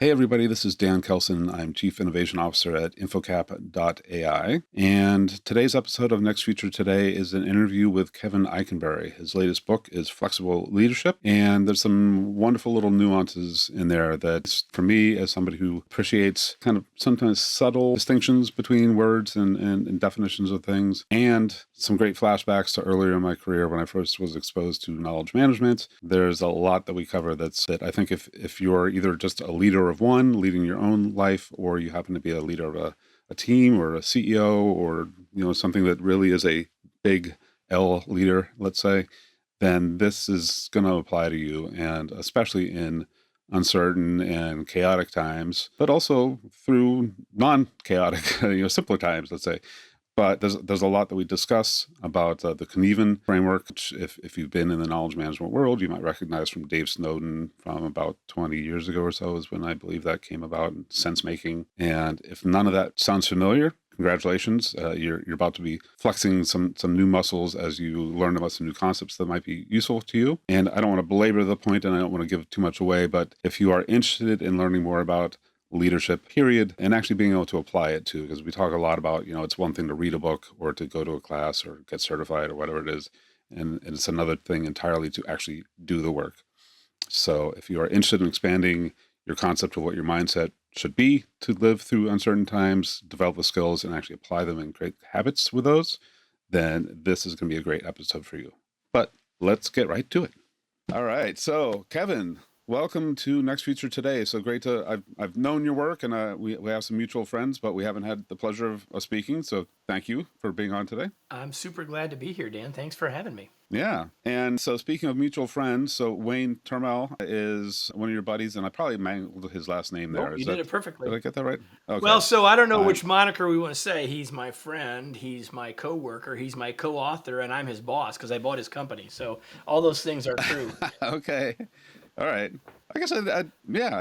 Hey everybody, this is Dan Keldsen. I'm Chief Innovation Officer at infocap.ai. And today's episode of Next Future Today is an interview with Kevin Eikenberry. His latest book is Flexible Leadership. And there's some wonderful little nuances in there that, for me, as somebody who appreciates kind of sometimes subtle distinctions between words and definitions of things, and some great flashbacks to earlier in my career when I first was exposed to knowledge management. There's a lot that we cover that I think if you're either just a leader of one, leading your own life, or you happen to be a leader of a team or a CEO or something that really is a big L leader, let's say, then this is going to apply to you, and especially in uncertain and chaotic times, but also through non-chaotic, simpler times, let's say. But there's a lot that we discuss about the Cynefin framework, which if you've been in the knowledge management world, you might recognize from Dave Snowden from about 20 years ago or so is when I believe that came about, and sense making. And if none of that sounds familiar, congratulations. You're about to be flexing some new muscles as you learn about some new concepts that might be useful to you. And I don't want to belabor the point and I don't want to give too much away, but if you are interested in learning more about leadership, period, and actually being able to apply it too, because we talk a lot about, it's one thing to read a book or to go to a class or get certified or whatever it is, and it's another thing entirely to actually do the work. So if you are interested in expanding your concept of what your mindset should be to live through uncertain times, develop the skills, and actually apply them and create habits with those, then this is going to be a great episode for you. But let's get right to it. All right. So, Kevin, welcome to Next Future Today. So great I've known your work, and we have some mutual friends, but we haven't had the pleasure of speaking. So thank you for being on today. I'm super glad to be here, Dan. Thanks for having me. Yeah. And so speaking of mutual friends, so Wayne Termel is one of your buddies, and I probably mangled his last name there. Nope, you did it perfectly. Did I get that right? Okay. Well, so I don't know which moniker we want to say. He's my friend, he's my coworker, he's my co-author, and I'm his boss because I bought his company. So all those things are true. Okay. All right. I guess I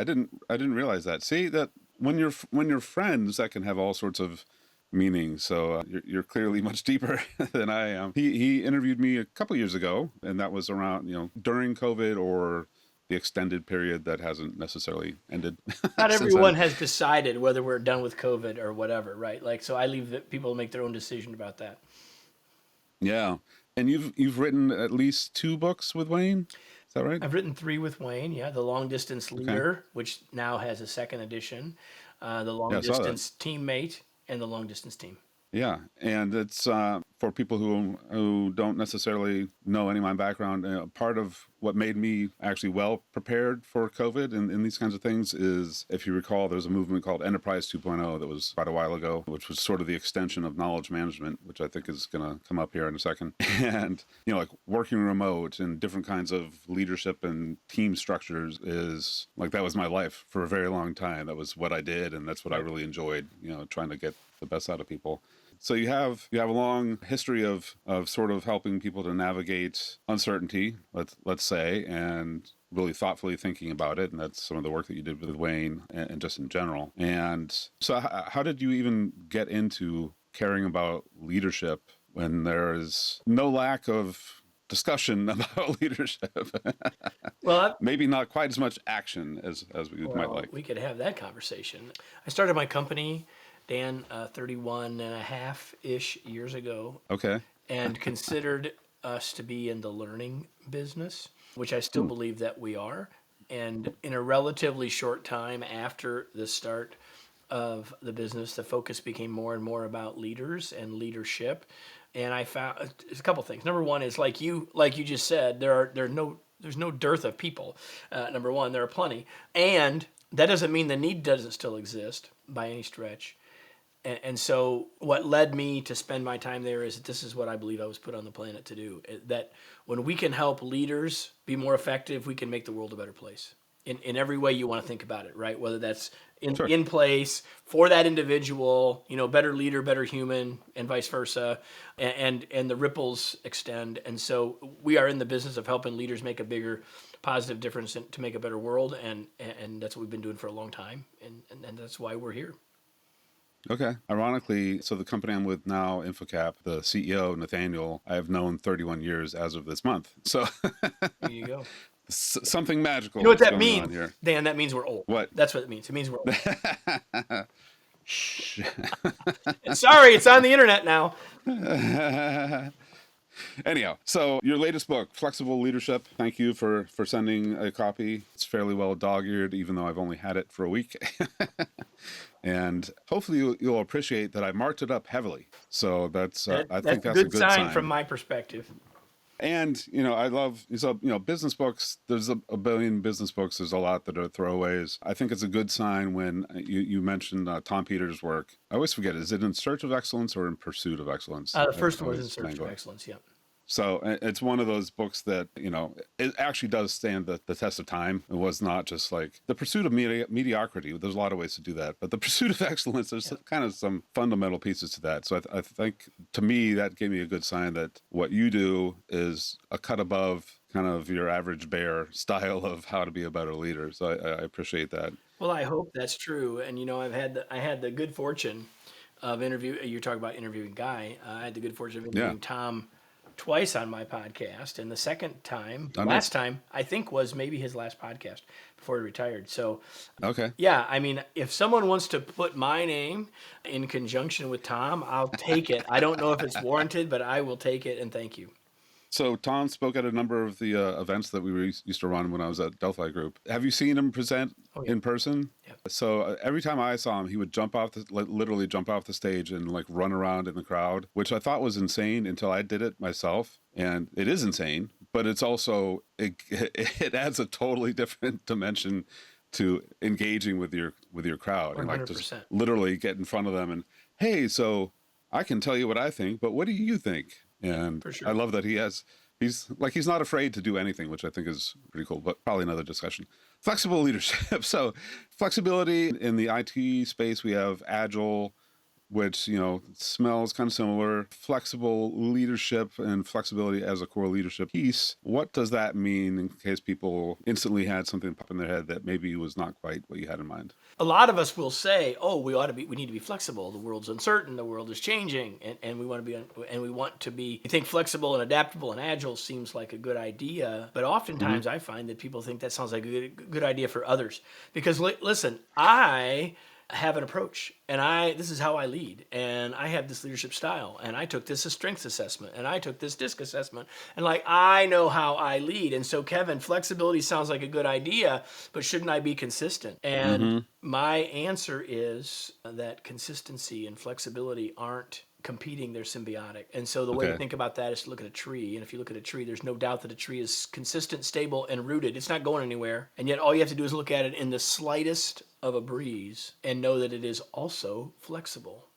didn't realize that. See that when you're friends, that can have all sorts of meanings. So you're clearly much deeper than I am. He interviewed me a couple years ago, and that was around during COVID or the extended period that hasn't necessarily ended. Not everyone has decided whether we're done with COVID or whatever, right? Like, so I leave people to make their own decision about that. Yeah, and you've written at least 2 books with Wayne. Is that right? I've written 3 with Wayne. Yeah, The Long Distance Leader, which now has a second edition, The Long Distance Teammate, and The Long Distance Team. Yeah, and it's for people who don't necessarily know any of my background. Part of what made me actually well prepared for COVID and in these kinds of things is, if you recall, there's a movement called Enterprise 2.0 that was quite a while ago, which was sort of the extension of knowledge management, which I think is going to come up here in a second. And like working remote and different kinds of leadership and team structures is like, that was my life for a very long time. That was what I did, and that's what I really enjoyed. Trying to get the best out of people. So you have a long history of sort of helping people to navigate uncertainty, let's say, and really thoughtfully thinking about it. And that's some of the work that you did with Wayne and just in general. And so how did you even get into caring about leadership when there is no lack of discussion about leadership? Well, maybe not quite as much action as we might like. We could have that conversation. I started my company, Dan, 31 and a half-ish years ago. Okay. And considered us to be in the learning business, which I still believe that we are. And in a relatively short time after the start of the business, the focus became more and more about leaders and leadership. And I found a couple things. Number one is like you just said, there's no dearth of people. Number one, there are plenty. And that doesn't mean the need doesn't still exist by any stretch. And so what led me to spend my time there is that this is what I believe I was put on the planet to do. That when we can help leaders be more effective, we can make the world a better place. In every way you want to think about it, right? Whether that's in place for that individual, better leader, better human, and vice versa, and the ripples extend. And so we are in the business of helping leaders make a bigger positive difference to make a better world, and that's what we've been doing for a long time, and that's why we're here. Okay. Ironically, so the company I'm with now, Infocap, the CEO, Nathaniel, I have known 31 years as of this month. So there you go. Something You know magical what is that going on means, here. Dan? That means we're old. What? That's what it means. It means we're old. Shh. Sorry, it's on the internet now. Anyhow, so your latest book, Flexible Leadership. Thank you for sending a copy. It's fairly well dog-eared, even though I've only had it for a week. And hopefully you'll appreciate that I marked it up heavily. So that's I think That's a that's a good good sign from sign. my perspective. And I love business books. There's a billion business books. There's a lot that are throwaways. I think it's a good sign when you mentioned Tom Peters' work. I always forget, is it In Search of Excellence or In Pursuit of Excellence? The I first one was In always Search of mangle it. Excellence. Yeah. So it's one of those books that, it actually does stand the test of time. It was not just like the pursuit of mediocrity. There's a lot of ways to do that. But the pursuit of excellence, there's kind of some fundamental pieces to that. So I think, to me, that gave me a good sign that what you do is a cut above kind of your average bear style of how to be a better leader. So I appreciate that. Well, I hope that's true. And I had the good fortune of You're talking about interviewing Guy. I had the good fortune of Yeah. interviewing Tom twice on my podcast, and the second time, Oh, last nice. time, I think was maybe his last podcast before he retired. So, Okay. yeah, I mean, if someone wants to put my name in conjunction with Tom, I'll take it. I don't know if it's warranted, but I will take it, and thank you. So Tom spoke at a number of the events that we used to run when I was at Delphi Group. Have you seen him present Oh, yeah. in person? Yeah. So every time I saw him, he would literally jump off the stage and like run around in the crowd, which I thought was insane until I did it myself. And it is insane, but it's also, it adds a totally different dimension to engaging with your crowd and like just 100%. literally get in front of them and, hey, so I can tell you what I think, but what do you think? And For sure. I love that he's not afraid to do anything, which I think is pretty cool, but probably another discussion. Flexible leadership. So flexibility in the IT space, we have agile, which, smells kind of similar. Flexible leadership and flexibility as a core leadership piece. What does that mean in case people instantly had something pop in their head that maybe was not quite what you had in mind? A lot of us will say, "Oh, we need to be flexible. The world's uncertain. The world is changing, and we want to be. We think flexible and adaptable and agile seems like a good idea, but oftentimes I find that people think that sounds like a good idea for others. Because listen, I have an approach, and this is how I lead, and I have this leadership style, and I took this as strengths assessment, and I took this DISC assessment, and like I know how I lead. And so, Kevin, flexibility sounds like a good idea, but shouldn't I be consistent? And my answer is that consistency and flexibility aren't competing, they're symbiotic. And so the way to Okay. think about that is to look at a tree. And if you look at a tree, there's no doubt that a tree is consistent, stable, and rooted. It's not going anywhere. And yet all you have to do is look at it in the slightest of a breeze and know that it is also flexible.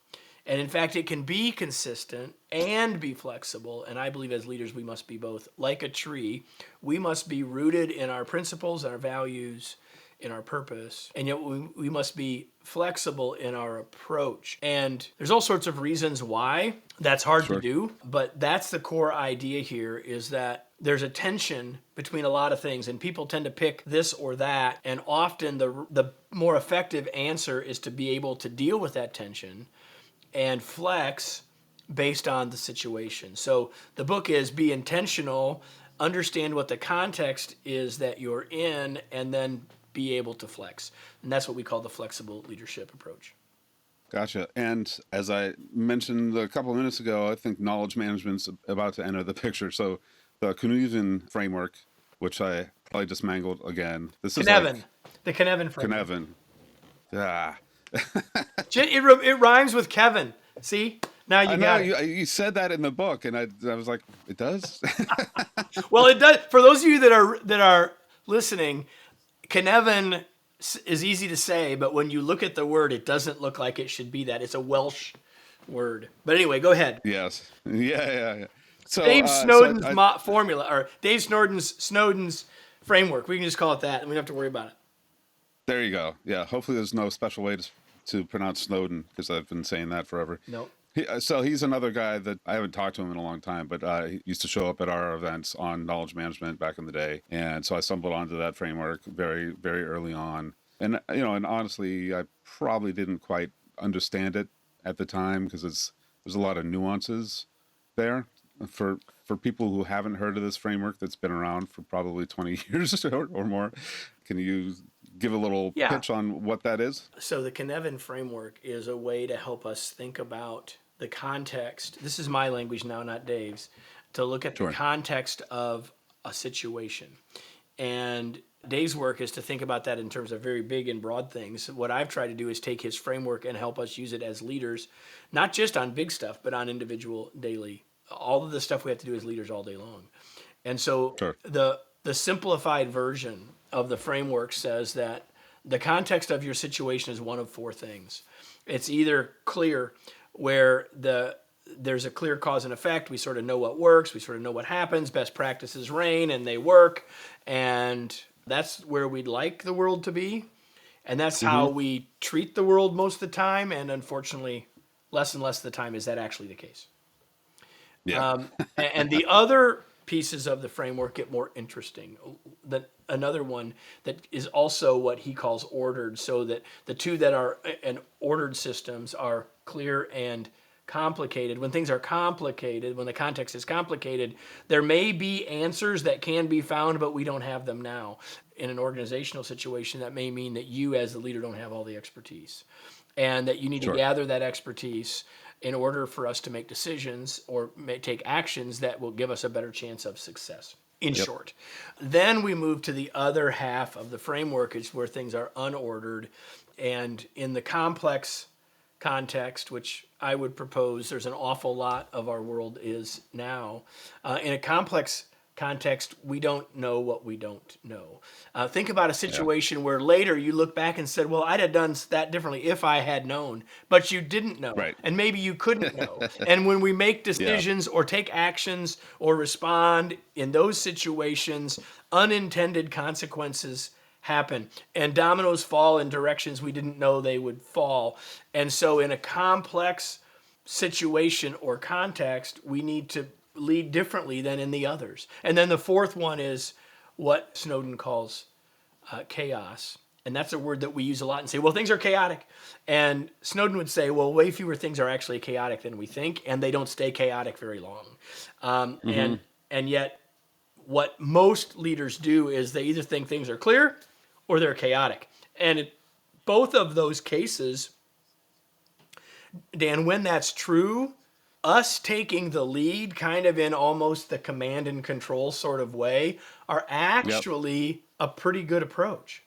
And in fact, it can be consistent and be flexible. And I believe as leaders, we must be both. Like a tree, we must be rooted in our principles and our values, in our purpose, and yet we must be flexible in our approach. And there's all sorts of reasons why that's hard to do, but that's the core idea here, is that there's a tension between a lot of things, and people tend to pick this or that, and often the more effective answer is to be able to deal with that tension and flex based on the situation. So the book is be intentional, understand what the context is that you're in, and then be able to flex. And that's what we call the flexible leadership approach. Gotcha. And as I mentioned a couple of minutes ago, I think knowledge management's about to enter the picture. So the Cynefin framework, which I probably just mangled again. This is Cynefin, the Cynefin framework. Cynefin. Ah. It rhymes with Kevin. See? Now you got it. You said that in the book, and I was like, it does? Well, it does. For those of you that are listening, Cynefin is easy to say, but when you look at the word, it doesn't look like it should be that. It's a Welsh word. But anyway, go ahead. Yes. Yeah. So Dave Snowden's formula, or Dave Snowden's framework. We can just call it that, and we don't have to worry about it. There you go. Yeah. Hopefully, there's no special way to pronounce Snowden, because I've been saying that forever. Nope. So he's another guy that I haven't talked to him in a long time, but he used to show up at our events on knowledge management back in the day. And so I stumbled onto that framework very, very early on. And, and honestly, I probably didn't quite understand it at the time, because there's a lot of nuances there. for people who haven't heard of this framework that's been around for probably 20 years or more, can you give a little Yeah. pitch on what that is? So the Cynefin framework is a way to help us think about the context. This is my language now, not Dave's, to look at the Sure. context of a situation. And Dave's work is to think about that in terms of very big and broad things. What I've tried to do is take his framework and help us use it as leaders, not just on big stuff, but on individual daily, all of the stuff we have to do as leaders all day long. And so Sure. the simplified version of the framework says that the context of your situation is one of four things. It's either clear, where there's a clear cause and effect. We sort of know what works. We sort of know what happens. Best practices reign and they work. And that's where we'd like the world to be. And that's how we treat the world most of the time. And unfortunately, less and less of the time is that actually the case. Yeah. And the other pieces of the framework get more interesting. Another one that is also what he calls ordered, so that the two that are an ordered systems are clear and complicated. When things are complicated, when the context is complicated, there may be answers that can be found, but we don't have them now. In an organizational situation, that may mean that you as the leader don't have all the expertise, and that you need to Sure. gather that expertise in order for us to make decisions or take actions that will give us a better chance of success, in Yep. short. Then we move to the other half of the framework, is where things are unordered. And in the complex context, which I would propose there's an awful lot of our world is now, in a complex context, we don't know what we don't know. Think about a situation where later you look back and said, well, I'd have done that differently if I had known, but you didn't know. Right. And maybe you couldn't know. And when we make decisions or take actions or respond in those situations, unintended consequences happen and dominoes fall in directions we didn't know they would fall. And so in a complex situation or context, we need to lead differently than in the others. And then the fourth one is what Snowden calls chaos. And that's a word that we use a lot and say, well, things are chaotic. And Snowden would say, well, way fewer things are actually chaotic than we think, and they don't stay chaotic very long. And yet, what most leaders do is they either think things are clear or they're chaotic. And in both of those cases, Dan, when that's true, us taking the lead kind of in almost the command and control sort of way are actually a pretty good approach.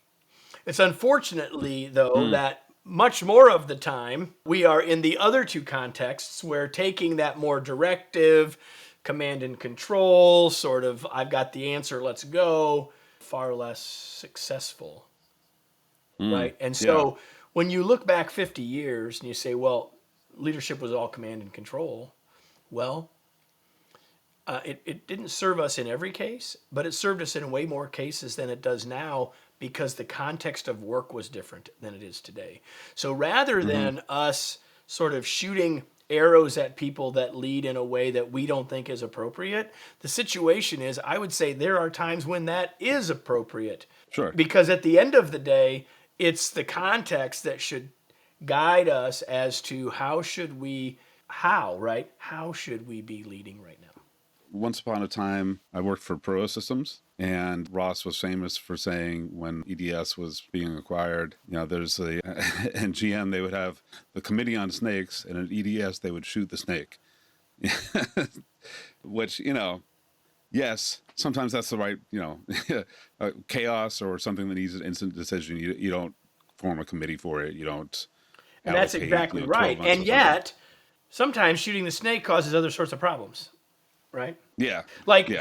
It's unfortunately, though, that much more of the time we are in the other two contexts where taking that more directive, command and control, sort of, I've got the answer, let's go, far less successful. Right? And so when you look back 50 years and you say, well, leadership was all command and control, well, it didn't serve us in every case, but it served us in way more cases than it does now because the context of work was different than it is today. So rather than us sort of shooting arrows at people that lead in a way that we don't think is appropriate, the situation is, I would say there are times when that is appropriate. Sure. Because at the end of the day, it's the context that should guide us as to how should we be leading right now. Once upon a time, I worked for Pro Systems, and Ross was famous for saying when EDS was being acquired, there's and GM, they would have the committee on snakes, and at EDS, they would shoot the snake. Which, yes, sometimes that's the right, chaos or something that needs an instant decision. You don't form a committee for it. You don't. And that's exactly right. And yet, sometimes shooting the snake causes other sorts of problems, right? Yeah.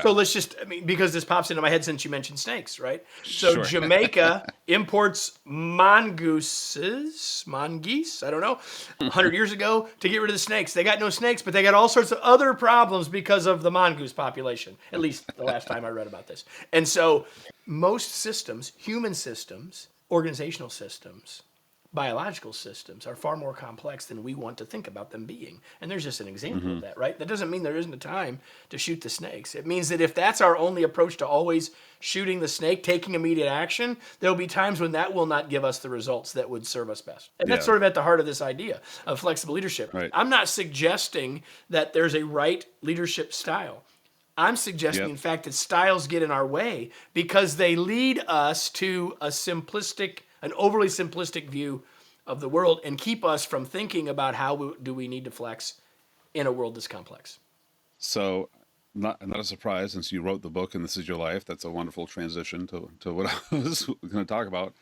So let's just, because this pops into my head since you mentioned snakes, right? So Sure. Jamaica imports mongoose, I don't know, 100 years ago to get rid of the snakes. They got no snakes, but they got all sorts of other problems because of the mongoose population, at least the last time I read about this. And so most systems, human systems, organizational systems, biological systems are far more complex than we want to think about them being. And there's just an example of that, right? That doesn't mean there isn't a time to shoot the snakes. It means that if that's our only approach to always shooting the snake, taking immediate action, there'll be times when that will not give us the results that would serve us best. And that's Yeah. sort of at the heart of this idea of flexible leadership. Right. I'm not suggesting that there's a right leadership style. I'm suggesting, Yep. in fact, that styles get in our way because they lead us to an overly simplistic view of the world and keep us from thinking about how do we need to flex in a world that's complex. So, not a surprise since you wrote the book and this is your life. That's a wonderful transition to what I was going to talk about.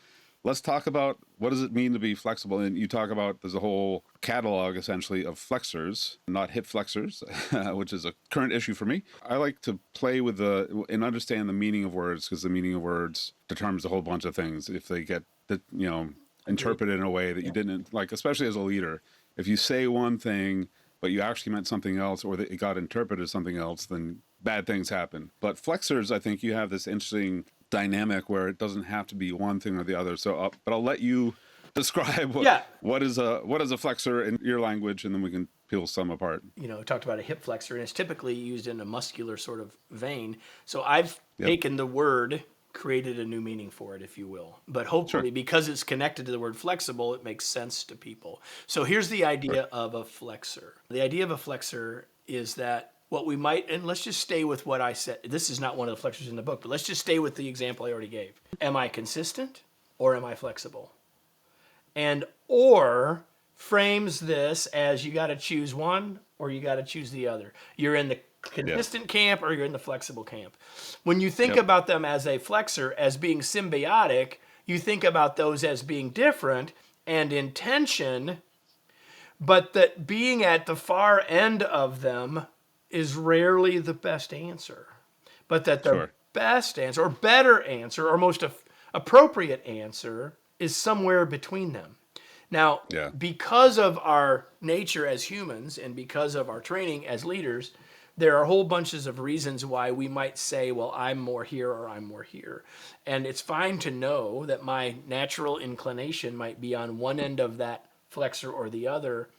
Let's talk about what does it mean to be flexible. And you talk about there's a whole catalog essentially of flexors, not hip flexors, which is a current issue for me. I like to play with and understand the meaning of words because the meaning of words determines a whole bunch of things. If they get interpreted in a way that you didn't like, especially as a leader, if you say one thing but you actually meant something else, or that it got interpreted as something else, then bad things happen. But flexors, I think you have this interesting dynamic where it doesn't have to be one thing or the other. So, but I'll let you describe what is a flexor in your language, and then we can peel some apart. Talked about a hip flexor, and it's typically used in a muscular sort of vein. So I've taken the word, created a new meaning for it, if you will. But hopefully, because it's connected to the word flexible, it makes sense to people. So here's the idea of a flexor. The idea of a flexor is that what we might, and let's just stay with what I said. This is not one of the flexors in the book, but let's just stay with the example I already gave. Am I consistent or am I flexible? And or frames this as you got to choose one or you got to choose the other. You're in the consistent camp or you're in the flexible camp. When you think about them as a flexor, as being symbiotic, you think about those as being different and in tension, but that being at the far end of them is rarely the best answer, but that the best answer or better answer or most appropriate answer is somewhere between them. Now, because of our nature as humans and because of our training as leaders, there are whole bunches of reasons why we might say, well, I'm more here or I'm more here. And it's fine to know that my natural inclination might be on one end of that flexor or the other.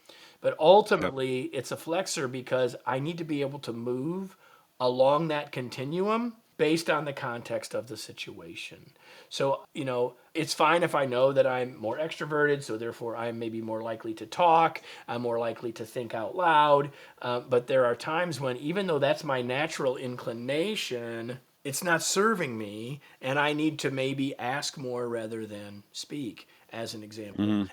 But ultimately, it's a flexor because I need to be able to move along that continuum based on the context of the situation. So, it's fine if I know that I'm more extroverted, so therefore I'm maybe more likely to talk, I'm more likely to think out loud. But there are times when, even though that's my natural inclination, it's not serving me, and I need to maybe ask more rather than speak, as an example.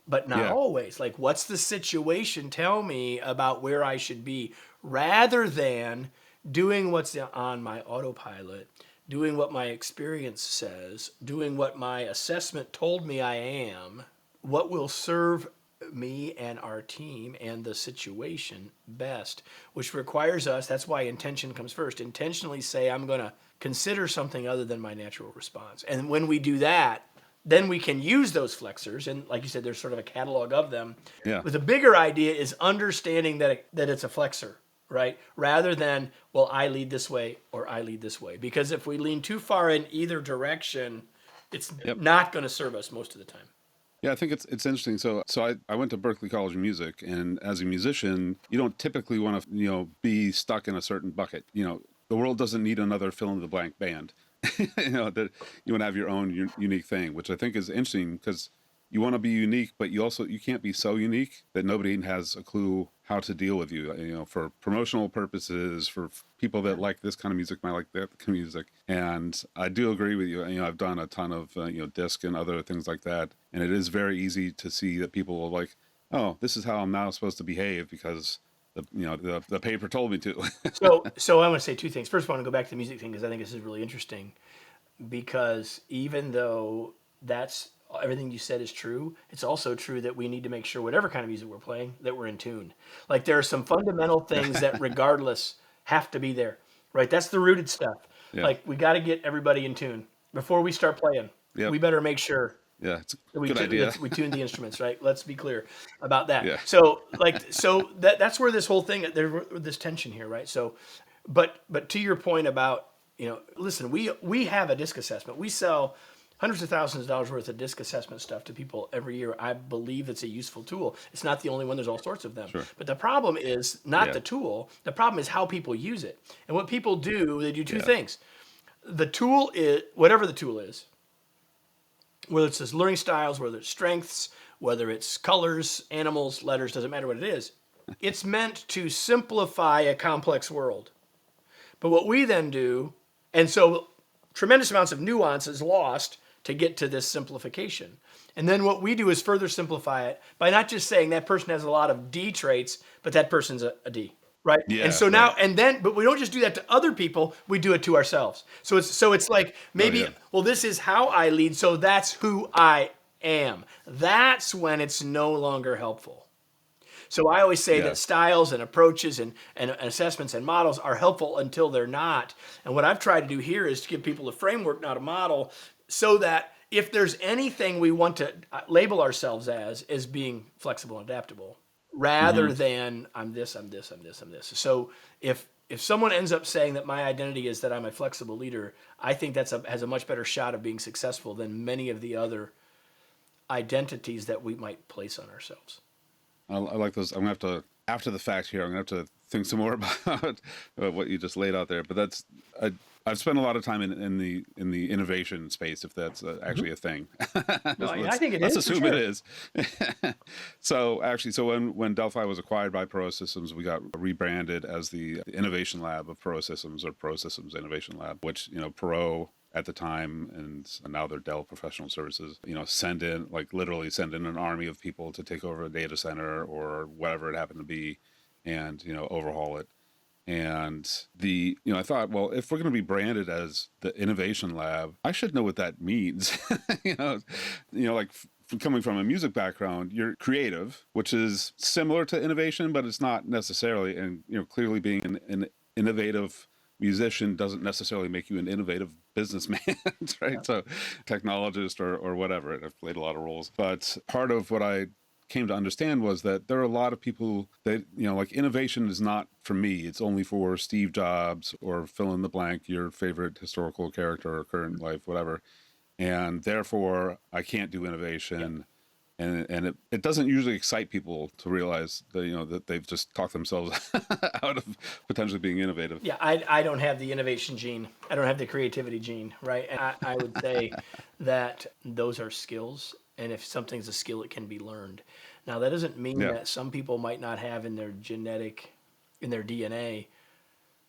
But not always. Like, what's the situation? Tell me about where I should be, rather than doing what's on my autopilot, doing what my experience says, doing what my assessment told me I am. What will serve me and our team and the situation best, which requires us, that's why intention comes first, intentionally say, I'm going to consider something other than my natural response. And when we do that, then we can use those flexors. And like you said, there's sort of a catalog of them. Yeah. But the bigger idea is understanding that it's a flexor, right? Rather than, well, I lead this way or I lead this way. Because if we lean too far in either direction, it's not going to serve us most of the time. Yeah, I think it's interesting. So I went to Berklee College of Music, and as a musician, you don't typically want to be stuck in a certain bucket. The world doesn't need another fill in the blank band. That you want to have your own unique thing, which I think is interesting because you want to be unique, but you can't be so unique that nobody has a clue how to deal with you. For promotional purposes, for people that like this kind of music, might like that kind of music. And I do agree with you. I've done a ton of disc and other things like that, and it is very easy to see that people are like, oh, this is how I'm now supposed to behave because the paper told me to. So I want to say two things. First, I want to go back to the music thing because I think this is really interesting. Because even though that's everything you said is true, it's also true that we need to make sure whatever kind of music we're playing, that we're in tune. Like there are some fundamental things that regardless have to be there, right? That's the rooted stuff. Yeah. Like we got to get everybody in tune before we start playing. Yep. We better make sure. Yeah, it's a good idea. We tune the instruments, right? Let's be clear about that. Yeah. So that's where this whole thing, there's this tension here, right? So, but to your point about, listen, we have a disc assessment. We sell hundreds of thousands of dollars worth of disc assessment stuff to people every year. I believe it's a useful tool. It's not the only one. There's all sorts of them. Sure. But the problem is not Yeah. the tool. The problem is how people use it. And what people do, they do two Yeah. things. The tool is, whatever the tool is, whether it's learning styles, whether it's strengths, whether it's colors, animals, letters, doesn't matter what it is. It's meant to simplify a complex world. But what we then do, and so tremendous amounts of nuance is lost to get to this simplification. And then what we do is further simplify it by not just saying that person has a lot of D traits, but that person's a D. Right. Yeah, and so now, right. and then, but we don't just do that to other people, we do it to ourselves. So it's like maybe, yeah. well, this is how I lead, so that's who I am. That's when it's no longer helpful. So I always say Yeah. that styles and approaches and assessments and models are helpful until they're not. And what I've tried to do here is to give people a framework, not a model, so that if there's anything we want to label ourselves as being flexible and adaptable, rather than I'm this, I'm this, I'm this, I'm this. So if someone ends up saying that my identity is that I'm a flexible leader, I think that's has a much better shot of being successful than many of the other identities that we might place on ourselves. I like those. I'm gonna have to, after the fact here, I'm gonna have to think some more about what you just laid out there. But that's I've spent a lot of time in the innovation space, if that's actually a thing. No, I think it let's is, for assume sure. it is. So when Delphi was acquired by Pro Systems, we got rebranded as the Innovation Lab of Pro Systems, or Pro Systems Innovation Lab, which Pro at the time, and now they're Dell Professional Services, literally send in an army of people to take over a data center or whatever it happened to be, and overhaul it. And I thought, well, if we're going to be branded as the Innovation Lab, I should know what that means. Coming from a music background, you're creative, which is similar to innovation, but it's not necessarily. And clearly, being an innovative musician doesn't necessarily make you an innovative businessman, right? Yeah. So, technologist or whatever. I've played a lot of roles, but part of what I came to understand was that there are a lot of people that, innovation is not for me. It's only for Steve Jobs or fill in the blank, your favorite historical character or current life, whatever. And therefore, I can't do innovation. Yeah. And it doesn't usually excite people to realize that, that they've just talked themselves out of potentially being innovative. Yeah, I don't have the innovation gene. I don't have the creativity gene, right? And I would say that those are skills. And if something's a skill, it can be learned. Now, that doesn't mean that some people might not have in their DNA,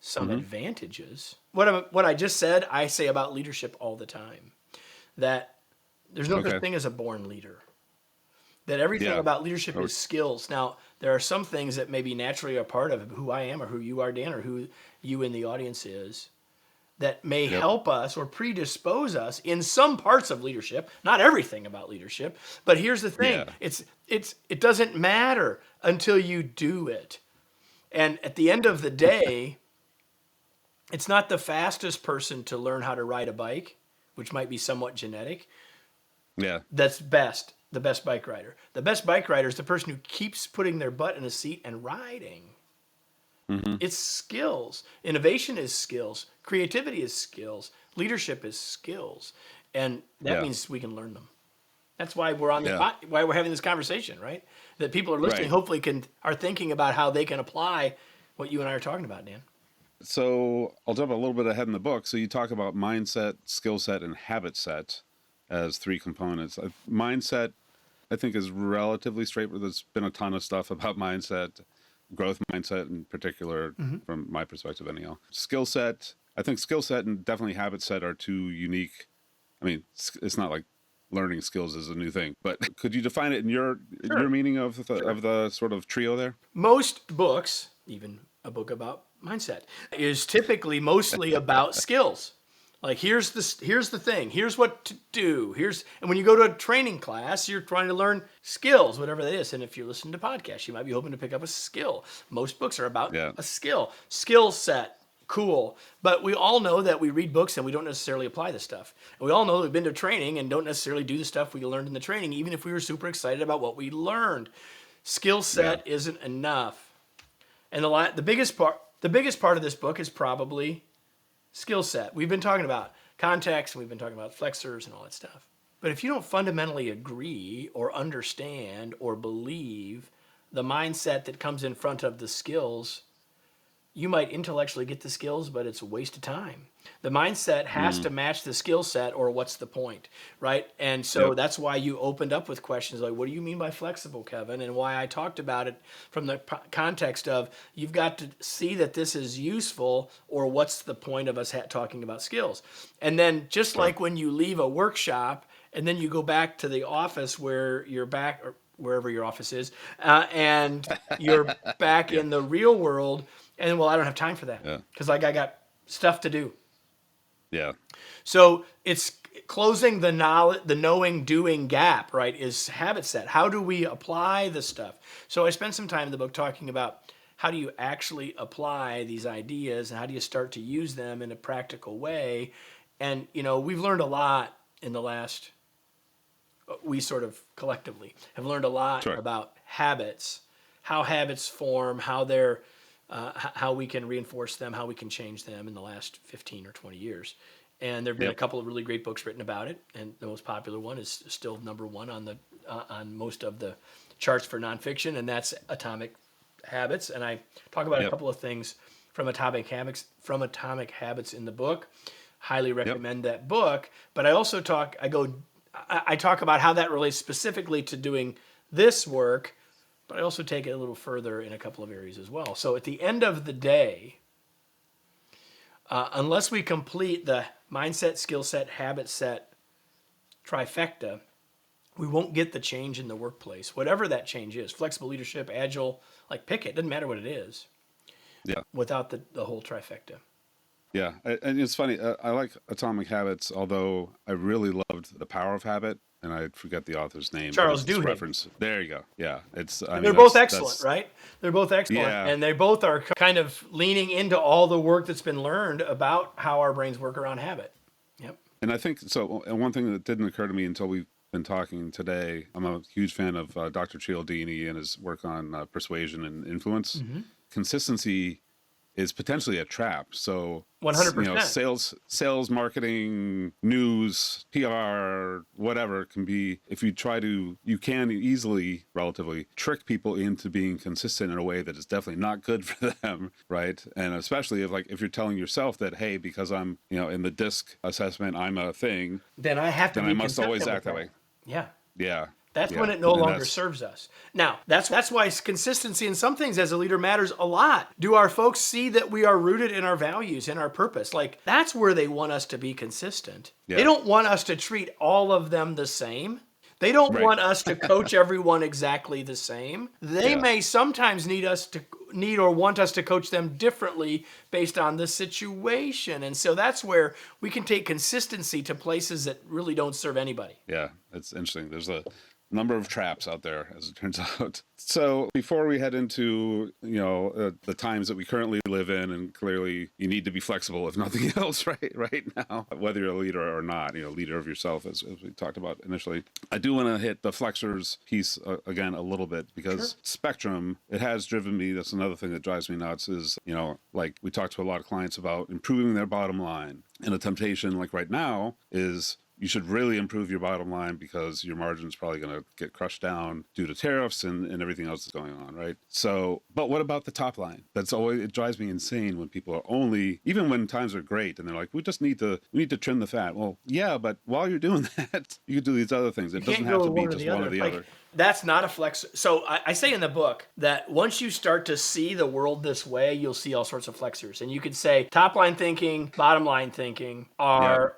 some advantages. What I just said, I say about leadership all the time. That there's no such thing as a born leader. That everything about leadership is skills. Now, there are some things that maybe naturally are part of who I am or who you are, Dan, or who you in the audience is, that may help us or predispose us in some parts of leadership, not everything about leadership. But here's the thing. It doesn't matter until you do it. And at the end of the day, it's not the fastest person to learn how to ride a bike, which might be somewhat genetic. Yeah. That's the best bike rider. The best bike rider is the person who keeps putting their butt in a seat and riding. It's skills. Innovation is skills. Creativity is skills. Leadership is skills, and that means we can learn them. That's why we're on why we're having this conversation, right? That people are listening, hopefully are thinking about how they can apply what you and I are talking about, Dan. So I'll jump a little bit ahead in the book. So you talk about mindset, skill set, and habit set as three components. Mindset, I think, is relatively straightforward. There's been a ton of stuff about mindset. Growth mindset in particular, from my perspective anyhow. Skill set, I think skill set and definitely habit set are two unique. I mean, it's not like learning skills is a new thing, but could you define it in your meaning of the sort of trio there? Most books, even a book about mindset, is typically mostly about skills. Like here's the thing. Here's what to do. And when you go to a training class, you're trying to learn skills, whatever that is. And if you're listening to podcasts, you might be hoping to pick up a skill. Most books are about a skill set. Cool. But we all know that we read books and we don't necessarily apply the stuff. And we all know that we've been to training and don't necessarily do the stuff we learned in the training, even if we were super excited about what we learned. Skill set isn't enough. And the biggest part of this book is probably skill set. We've been talking about context, and we've been talking about flexors and all that stuff. But if you don't fundamentally agree or understand or believe the mindset that comes in front of the skills, you might intellectually get the skills, but it's a waste of time. The mindset has to match the skill set, or what's the point, right? And so Yep. that's why you opened up with questions like, what do you mean by flexible, Kevin? And why I talked about it from the context of you've got to see that this is useful, or what's the point of us talking about skills? And then just Sure. like when you leave a workshop and then you go back to the office where you're back, or wherever your office is, and you're back Yeah. in the real world, and well, I don't have time for that Yeah. because like I got stuff to do. Yeah. So it's closing the knowledge, the knowing doing gap, right? Is habit set. How do we apply the stuff? So I spent some time in the book talking about how do you actually apply these ideas and how do you start to use them in a practical way. And we've learned a lot in the last. We sort of collectively have learned a lot Sure. about habits, how habits form, how they're how we can reinforce them, how we can change them in the last 15 or 20 years. And there have been a Yep. couple of really great books written about it. And the most popular one is still number one on the on most of the charts for nonfiction, and that's Atomic Habits. And I talk about a Yep. couple of things from Atomic Habits in the book. Highly recommend that book. But I also I talk about how that relates specifically to doing this work, but I also take it a little further in a couple of areas as well. So at the end of the day, unless we complete the mindset, skill set, habit set trifecta, we won't get the change in the workplace, whatever that change is. Flexible leadership, agile, like pick it, doesn't matter what it is, Yeah. without the whole trifecta. Yeah. And it's funny. I like Atomic Habits, although I really loved The Power of Habit. And I forget the author's name. But Charles it's Duhigg. reference. There you go. Yeah. They're both excellent, right? They're both excellent. Yeah. And they both are kind of leaning into all the work that's been learned about how our brains work around habit. Yep. And I think so. And one thing that didn't occur to me until we've been talking today, I'm a huge fan of Dr. Cialdini and his work on persuasion and influence. Consistency is potentially a trap. So 100%. sales, marketing, news, PR, whatever can be, if you try to, you can easily, relatively, trick people into being consistent in a way that is definitely not good for them, right? And especially if you're telling yourself that, hey, because I'm, in the DISC assessment, I'm a thing, Then I have to then be I must always consistent act with that way. Yeah. Yeah. That's Yeah. when it no And longer serves us. Now, that's why consistency in some things as a leader matters a lot. Do our folks see that we are rooted in our values and our purpose? Like, that's where they want us to be consistent. Yeah. They don't want us to treat all of them the same. They don't Right. want us to coach everyone exactly the same. They Yeah. may sometimes need or want us to coach them differently based on the situation. And so that's where we can take consistency to places that really don't serve anybody. Yeah, it's interesting. There's a number of traps out there, as it turns out. So before we head into, the times that we currently live in, and clearly you need to be flexible, if nothing else, right now, whether you're a leader or not, leader of yourself, as we talked about initially. I do want to hit the Flexors piece again a little bit, because Spectrum, it has driven me. That's another thing that drives me nuts is, like we talked to a lot of clients about improving their bottom line. And a temptation like right now is, you should really improve your bottom line because your margin's probably going to get crushed down due to tariffs and everything else that's going on, right? So, but what about the top line? It drives me insane when people are even when times are great and they're like, we need to trim the fat. Well, yeah, but while you're doing that, you can do these other things. It doesn't have to be just one or the other. That's not a flex. So I say in the book that once you start to see the world this way, you'll see all sorts of flexors. And you could say top line thinking, bottom line thinking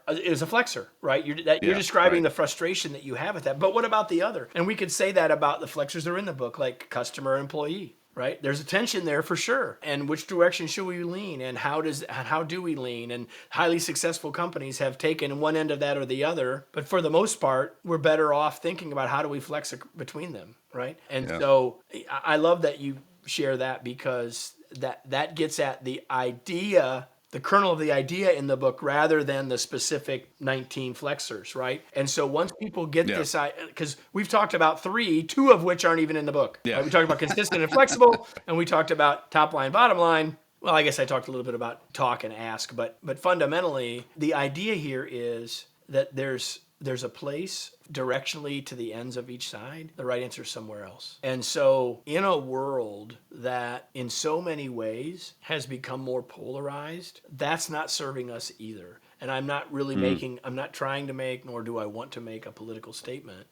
is a flexor, right? You're describing the frustration that you have with that. But what about the other? And we could say that about the flexors that are in the book, like customer, employee. Right? There's a tension there for sure. And which direction should we lean? And how do we lean? And highly successful companies have taken one end of that or the other. But for the most part, we're better off thinking about how do we flex between them, right? And so I love that you share that, because that gets at the idea, the kernel of the idea in the book, rather than the specific 19 flexors, right? And so once people get this, because we've talked about two of which aren't even in the book. Yeah. Right? We talked about consistent and flexible, and we talked about top line, bottom line. Well, I guess I talked a little bit about talk and ask, but fundamentally, the idea here is that there's a place directionally to the ends of each side. The right answer is somewhere else. And so, in a world that in so many ways has become more polarized, that's not serving us either. And I'm not really I'm not trying to make, nor do I want to make a political statement,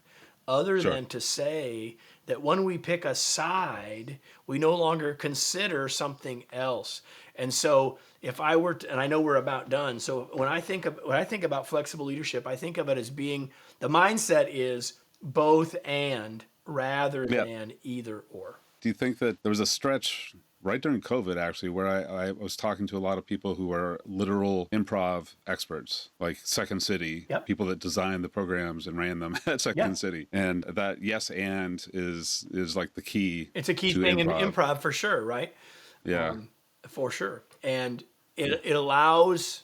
other Sure. than to say that when we pick a side, we no longer consider something else. And so if I were to, and I know we're about done, so when I think about flexible leadership, I think of it as being, the mindset is both and rather Yeah. than either or. Do you think that there was a stretch right during COVID, actually, where I was talking to a lot of people who are literal improv experts, like Second City, Yep. people that designed the programs and ran them at Yeah. Second City, and that yes and is like the key It's a key to thing in improv. improv for sure, right? Yeah. For sure. And it allows,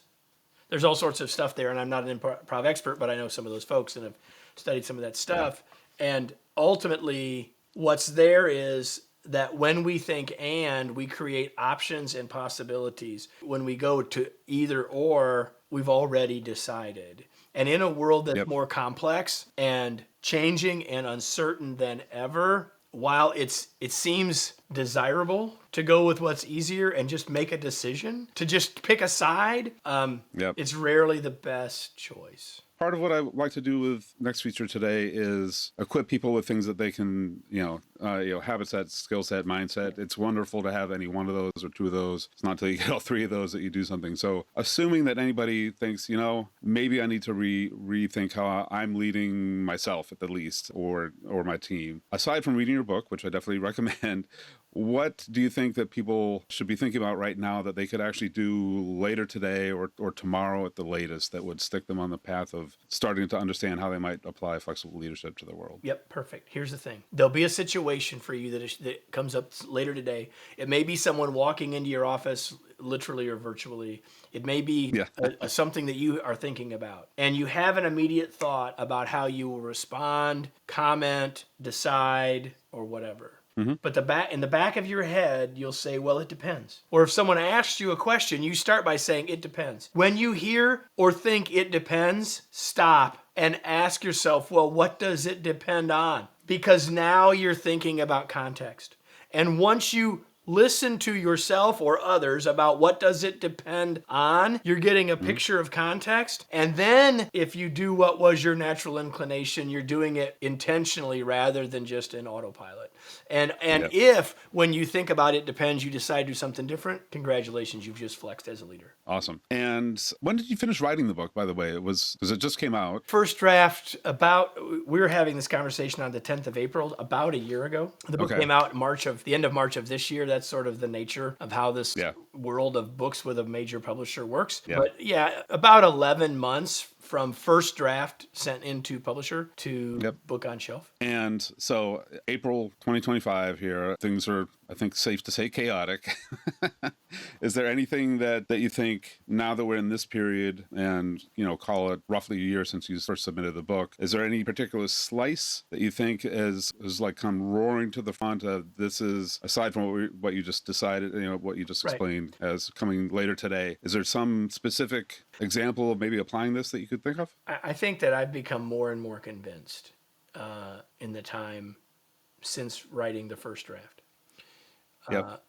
there's all sorts of stuff there, and I'm not an improv expert, but I know some of those folks and have studied some of that stuff. And ultimately, what's there is that when we think and, we create options and possibilities. When we go to either or, we've already decided. And in a world that's Yep. more complex and changing and uncertain than ever, while it seems desirable to go with what's easier and just make a decision, to just pick a side, Yep. it's rarely the best choice. Part of what I like to do with Next Feature Today is equip people with things that they can, habit set, skill set, mindset. It's wonderful to have any one of those or two of those. It's not until you get all three of those that you do something. So assuming that anybody thinks, maybe I need to rethink how I'm leading myself at the least, or my team. Aside from reading your book, which I definitely recommend, what do you think that people should be thinking about right now that they could actually do later today or tomorrow at the latest that would stick them on the path of starting to understand how they might apply flexible leadership to their world? Yep, perfect. Here's the thing. There'll be a situation for you that comes up later today. It may be someone walking into your office, literally or virtually. It may be something that you are thinking about. And you have an immediate thought about how you will respond, comment, decide, or whatever. But in the back of your head, you'll say, well, it depends. Or if someone asks you a question, you start by saying, it depends. When you hear or think it depends, stop and ask yourself, well, what does it depend on? Because now you're thinking about context. And once you listen to yourself or others about what does it depend on, you're getting a picture of context. And then if you do what was your natural inclination, you're doing it intentionally rather than just in autopilot. And if when you think about it depends, you decide to do something different, congratulations, you've just flexed as a leader. Awesome. And when did you finish writing the book, by the way? It was, because it just came out. First draft, we were having this conversation on the 10th of April, about a year ago. The book came out the end of March of this year. That's sort of the nature of how this world of books with a major publisher works. Yeah. But about 11 months from first draft sent into publisher to book on shelf. And so April 2025 here, things are, I think, safe to say chaotic. Is there anything that you think, now that we're in this period and, call it roughly a year since you first submitted the book, is there any particular slice that you think is like come roaring to the front of this is, aside from what you just decided, what you just explained as coming later today, is there some specific example of maybe applying this that you could think of? I think that I've become more and more convinced in the time since writing the first draft.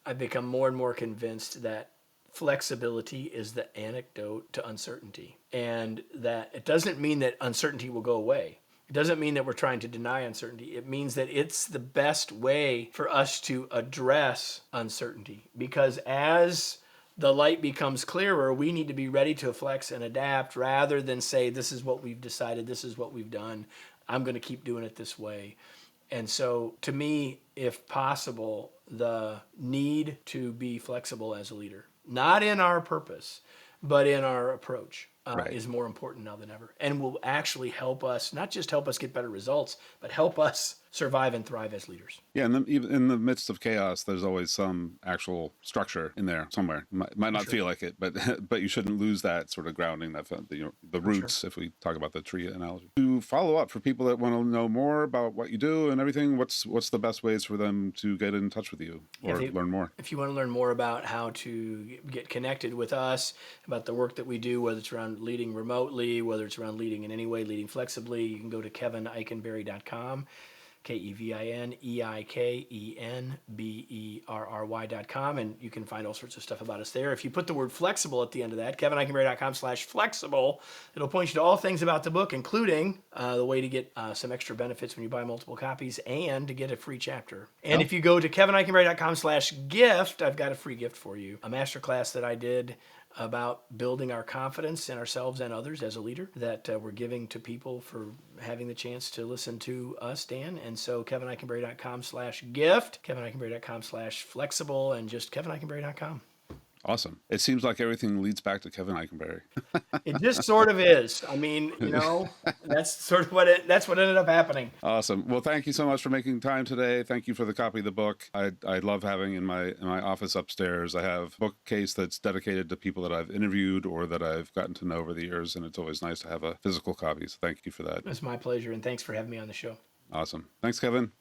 I've become more and more convinced that flexibility is the antidote to uncertainty. And that it doesn't mean that uncertainty will go away. It doesn't mean that we're trying to deny uncertainty. It means that it's the best way for us to address uncertainty. Because as the light becomes clearer, we need to be ready to flex and adapt rather than say, this is what we've decided, this is what we've done, I'm going to keep doing it this way. And so to me, if possible, the need to be flexible as a leader, not in our purpose, but in our approach, is more important now than ever, and will actually help us, not just help us get better results, but help us survive and thrive as leaders. Yeah, and then even in the midst of chaos, there's always some actual structure in there somewhere. Might not feel like it, but but you shouldn't lose that sort of grounding, that the roots. If we talk about the tree analogy, to follow up for people that want to know more about what you do and everything, what's the best ways for them to get in touch with you or learn more? If you want to learn more about how to get connected with us, about the work that we do, whether it's around leading remotely, whether it's around leading in any way, leading flexibly, you can go to kevineikenberry.com. KevinEikenberry.com, and you can find all sorts of stuff about us there. If you put the word flexible at the end of that, kevineikenberry.com/flexible, it'll point you to all things about the book, including the way to get some extra benefits when you buy multiple copies and to get a free chapter. And if you go to kevineikenberry.com/gift, I've got a free gift for you, a masterclass that I did about building our confidence in ourselves and others as a leader that we're giving to people for having the chance to listen to us, Dan. And so kevineikenberry.com/gift, kevineikenberry.com/flexible, and just kevineikenberry.com. Awesome. It seems like everything leads back to Kevin Eikenberry. It just sort of is. I mean, that's sort of that's what ended up happening. Awesome. Well, thank you so much for making time today. Thank you for the copy of the book. I love having in my office upstairs. I have a bookcase that's dedicated to people that I've interviewed or that I've gotten to know over the years, and it's always nice to have a physical copy. So thank you for that. It's my pleasure, and thanks for having me on the show. Awesome. Thanks, Kevin.